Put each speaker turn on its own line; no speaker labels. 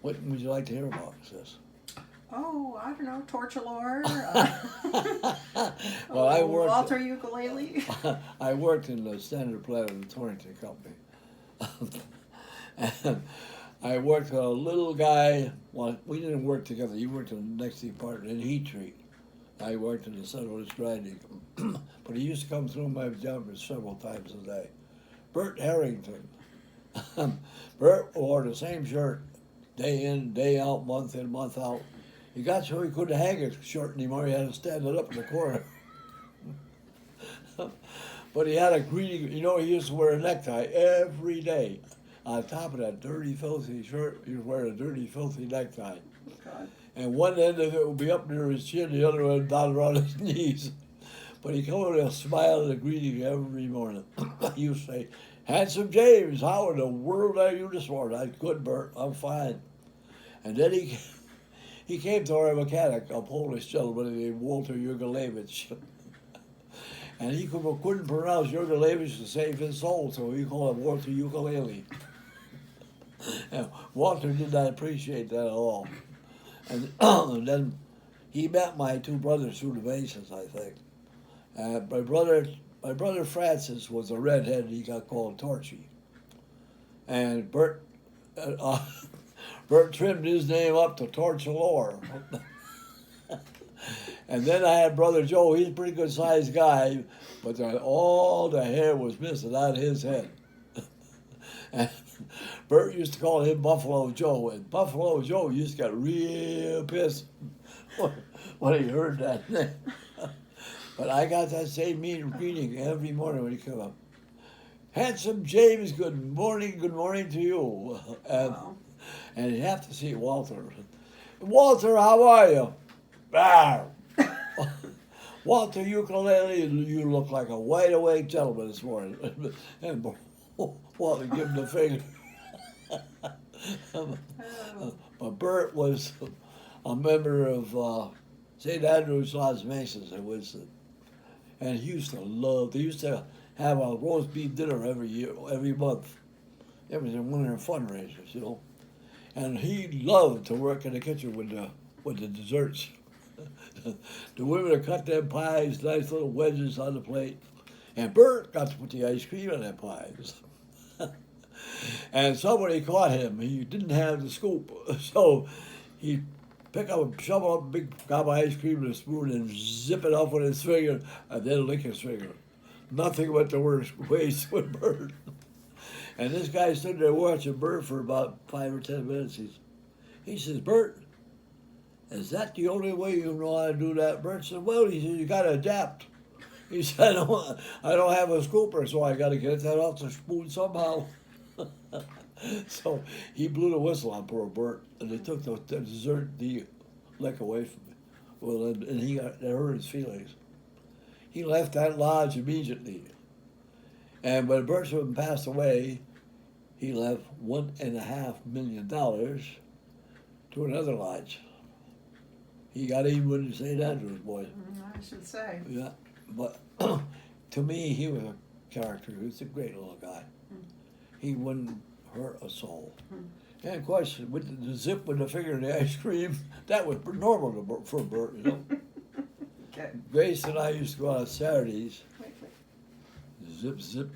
What would you like to hear about, sis?
Oh, I don't know, Torchalore.
Well, I worked.
Walter ukulele.
I worked in the Standard Plant of the Torrington Company. And I worked with a little guy. Well, we didn't work together. He worked in the next department in heat treat. I worked in the Centralist grinding. But he used to come through my job several times a day. Bert Harrington. Bert wore the same shirt day in, day out, month in, month out. He got so he couldn't hang his shirt anymore. He had to stand it up in the corner. But he had a greedy, he used to wear a necktie every day. On top of that dirty, filthy shirt, he was wearing a dirty, filthy necktie.
God.
And one end of it would be up near his chin, the other end down around his knees. But he come over there smiling and greeting every morning. He used to say, "Handsome James, how in the world are you this morning?" I said, "Good, Bert, I'm fine." And then he came to our mechanic, a Polish gentleman named Walter Jurgelevich. And he couldn't pronounce Jurgelevich to save his soul, so he called him Walter Ukulele. And Walter did not appreciate that at all. And, and then he met my two brothers through the basins, I think. My brother Francis was a redhead, and he got called Torchy. And Bert trimmed his name up to Torchalore. And then I had brother Joe. He's a pretty good sized guy, but all the hair was missing out of his head. And Bert used to call him Buffalo Joe, and Buffalo Joe used to get real pissed when he heard that name. But I got that same mean greeting every morning when he came up. "Handsome James, good morning to you." And you have to see Walter. "Walter, how are you?" "Ah." "Walter Ukulele, you look like a wide awake gentleman this morning." And Walter gave him the finger. But Bert was a member of St. Andrew's Las Mesas in Winston. And he used to they used to have a roast beef dinner every month. It was one of their fundraisers, And he loved to work in the kitchen with the desserts. The women would cut them pies, nice little wedges on the plate. And Bert got to put the ice cream on them pies. And somebody caught him. He didn't have the scoop. So he'd shovel up a big gob of ice cream with a spoon and zip it off with his finger and then lick his finger. Nothing but the worst waste with Bert. And this guy stood there watching Bert for about 5 or 10 minutes. He says, "Bert, is that the only way you know how to do that?" Bert said, "Well," he said, "you got to adapt." He said, I don't have a scooper, so I got to get that off the spoon somehow." So he blew the whistle on poor Bert, and they took the dessert, the lick away from him. Well, and that hurt his feelings. He left that lodge immediately. And when Bertram passed away, he left $1.5 million to another lodge. He got even with the St. Andrews boys.
I should say.
Yeah, but to me, he was a character. He was a great little guy. He wouldn't hurt a soul. And of course, with the zip with the finger in the ice cream, that was normal for Bert,
Okay.
Grace and I used to go out on Saturdays.
Wait.
Zip, zip.